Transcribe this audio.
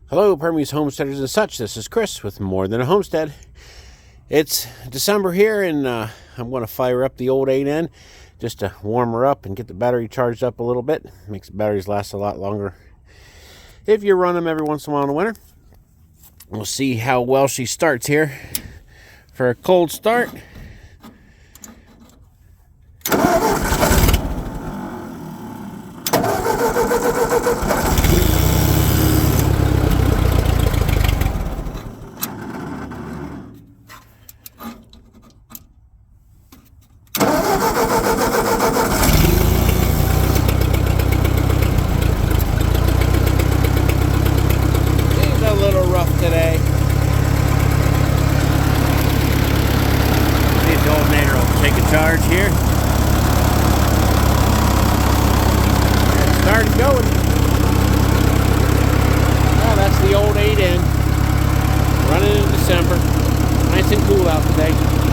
Hello, Permian homesteaders and such. This is Chris with More Than a Homestead. It's December here, and I'm going to fire up the old 8N just to warm her up and get the battery charged up a little bit. Makes the batteries last a lot longer if you run them every once in a while in the winter. We'll see how well she starts here. For a cold start, today. See if the alternator will take a charge here. It started going. Well, that's the old 8N. Running in December. Nice and cool out today.